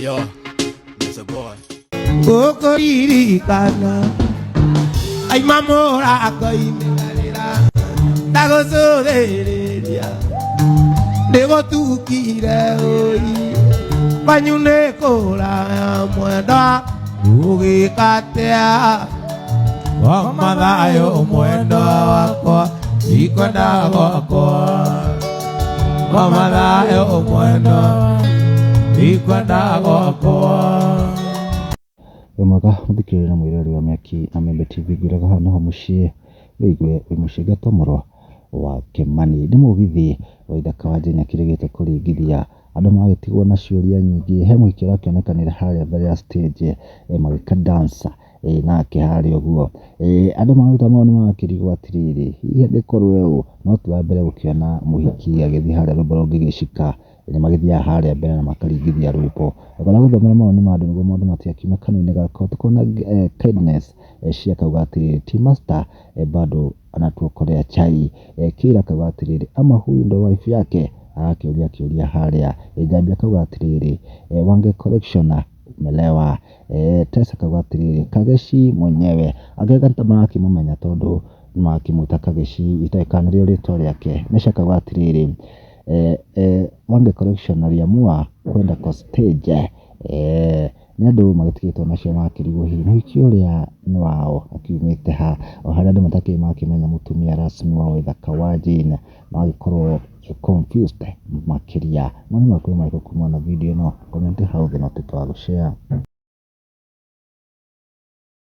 Yo, there's a boy. Kokoririkana ai mamora akoimegarira ndagocothereria ndigotukire oi banyune kura mwenda ugikatea wa mathayo mwenda wakwa ikwenda gwakwa wa mathayo mwenda ikwenda gwakwa. Mwega muthikirira mwirori wa Miaki na Membe TV ngiraga hano ho mucii wigue wi mucii gatomoro wa Kimani ndi mugithi wa ithaka wa Njenya kirigite kuringithia andu magitigwo na ciuria nyingi he mwikira kionekanire haria mbere ya stage magika dancer nake haria uguo andu maruta mao ni makirigwo atiriri hihi ndikorwe u no tuwa mbere gukiona muhiki agithi haria rumba rungigicika ni magithia haria mbere na makaringithia rwimbo kana guthomera maoni ma andu niguo maundu matiakiuma kanua-ini gakao tukona kindness cia kauga atiriri ti master bado anatuokolea chai kira kauga atiriri ama huyu ndo wife yake akiuria haria Njambi akauga atiriri Wange collectioner umelewa Tesa kauga atiriri Kageshi mwenyewe ageganta makimumenya tondu makimwita Kageshi itaikanirio ritwa riake Mesha kauga atiriri Wange collection aliamua kwenda kwa stage ni andu magitigitwo nacio makirigwo hihi na hiki uria ni wao akiumite ha o haria andu makimenya mutumia rasmi wa ithaka wa Njenya magikorwo confused makiria mani makuru mariko kuma na video no comment hau thĩ no tutagushare.